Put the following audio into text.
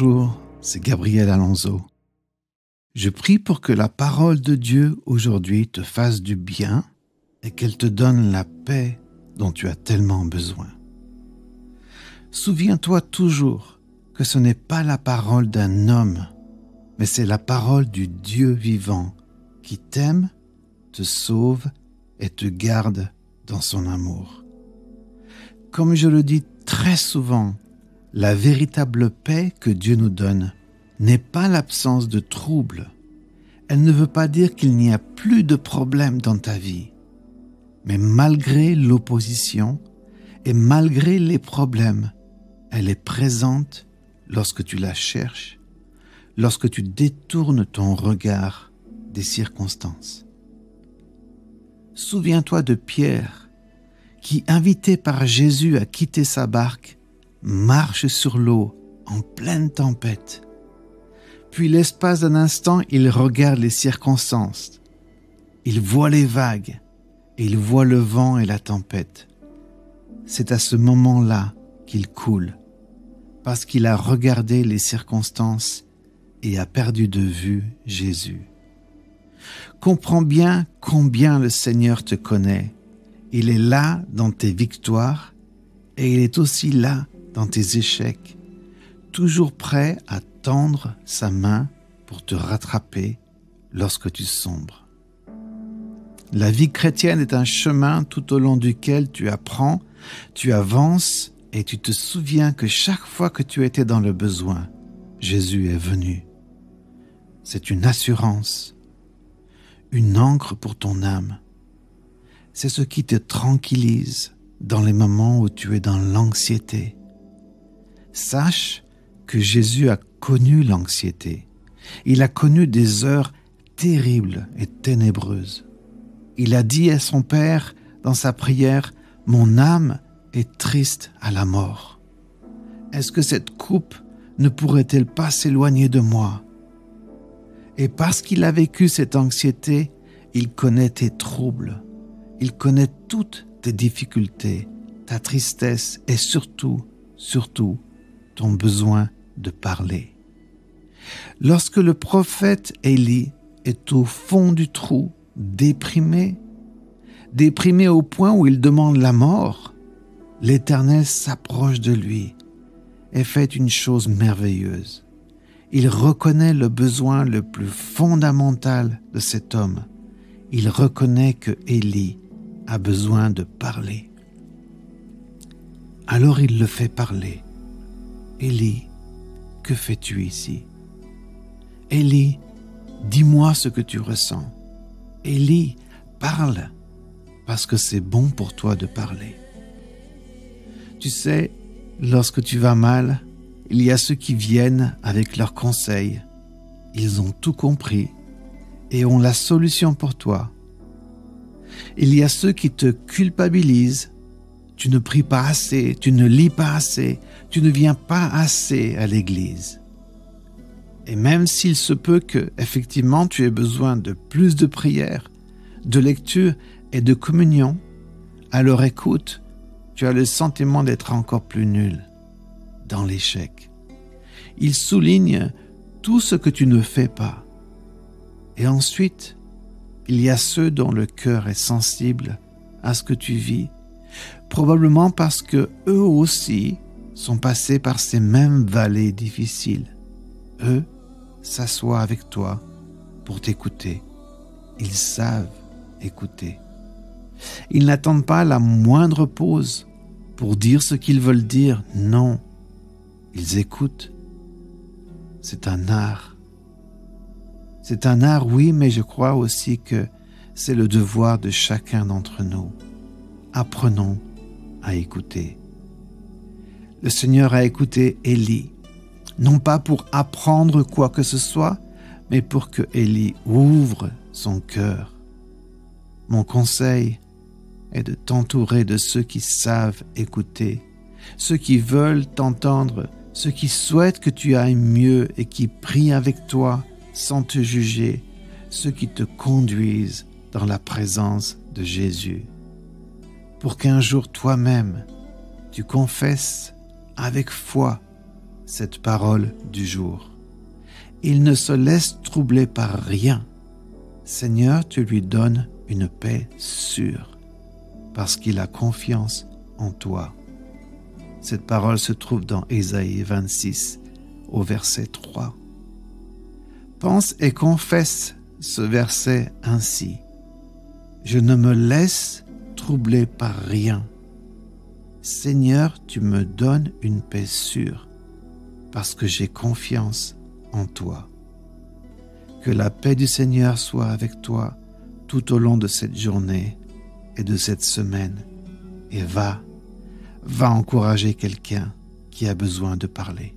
Bonjour, c'est Gabriel Alonso. Je prie pour que la parole de Dieu aujourd'hui te fasse du bien et qu'elle te donne la paix dont tu as tellement besoin. Souviens-toi toujours que ce n'est pas la parole d'un homme, mais c'est la parole du Dieu vivant qui t'aime, te sauve et te garde dans son amour. Comme je le dis très souvent, la véritable paix que Dieu nous donne n'est pas l'absence de troubles. Elle ne veut pas dire qu'il n'y a plus de problèmes dans ta vie. Mais malgré l'opposition et malgré les problèmes, elle est présente lorsque tu la cherches, lorsque tu détournes ton regard des circonstances. Souviens-toi de Pierre, qui, invité par Jésus à quitter sa barque, marche sur l'eau en pleine tempête. Puis l'espace d'un instant, il regarde les circonstances. Il voit les vagues et il voit le vent et la tempête. C'est à ce moment-là qu'il coule, parce qu'il a regardé les circonstances et a perdu de vue Jésus. Comprends bien combien le Seigneur te connaît. Il est là dans tes victoires et il est aussi là dans tes échecs, toujours prêt à tendre sa main pour te rattraper lorsque tu sombres. La vie chrétienne est un chemin tout au long duquel tu apprends, tu avances et tu te souviens que chaque fois que tu étais dans le besoin, Jésus est venu. C'est une assurance, une ancre pour ton âme. C'est ce qui te tranquillise dans les moments où tu es dans l'anxiété. Sache que Jésus a connu l'anxiété. Il a connu des heures terribles et ténébreuses. Il a dit à son Père dans sa prière, « Mon âme est triste à la mort. Est-ce que cette coupe ne pourrait-elle pas s'éloigner de moi ?» Et parce qu'il a vécu cette anxiété, il connaît tes troubles. Il connaît toutes tes difficultés, ta tristesse et surtout, ton besoin de parler. Lorsque le prophète Élie est au fond du trou, déprimé au point où il demande la mort, l'Éternel s'approche de lui et fait une chose merveilleuse. Il reconnaît le besoin le plus fondamental de cet homme. Il reconnaît que Élie a besoin de parler. Alors il le fait parler. « Élie, que fais-tu ici? Élie, dis-moi ce que tu ressens. Élie, parle, parce que c'est bon pour toi de parler. » Tu sais, lorsque tu vas mal, il y a ceux qui viennent avec leurs conseils. Ils ont tout compris et ont la solution pour toi. Il y a ceux qui te culpabilisent. Tu ne pries pas assez, tu ne lis pas assez, tu ne viens pas assez à l'église. Et même s'il se peut que, effectivement, tu aies besoin de plus de prières, de lecture et de communion, à leur écoute, tu as le sentiment d'être encore plus nul, dans l'échec. Ils soulignent tout ce que tu ne fais pas. Et ensuite, il y a ceux dont le cœur est sensible à ce que tu vis, probablement parce que eux aussi sont passés par ces mêmes vallées difficiles. Eux s'assoient avec toi pour t'écouter. Ils savent écouter. Ils n'attendent pas la moindre pause pour dire ce qu'ils veulent dire. Non, ils écoutent. C'est un art. C'est un art, oui, mais je crois aussi que c'est le devoir de chacun d'entre nous. Apprenons à écouter. Le Seigneur a écouté Élie, non pas pour apprendre quoi que ce soit, mais pour que Élie ouvre son cœur. Mon conseil est de t'entourer de ceux qui savent écouter, ceux qui veulent t'entendre, ceux qui souhaitent que tu ailles mieux et qui prient avec toi sans te juger, ceux qui te conduisent dans la présence de Jésus. Pour qu'un jour toi-même, tu confesses avec foi cette parole du jour. Il ne se laisse troubler par rien. Seigneur, tu lui donnes une paix sûre, parce qu'il a confiance en toi. Cette parole se trouve dans Ésaïe 26, au verset 3. Pense et confesse ce verset ainsi. Je ne me laisse troubler par rien. Seigneur, tu me donnes une paix sûre, parce que j'ai confiance en toi. Que la paix du Seigneur soit avec toi tout au long de cette journée et de cette semaine. Et va encourager quelqu'un qui a besoin de parler.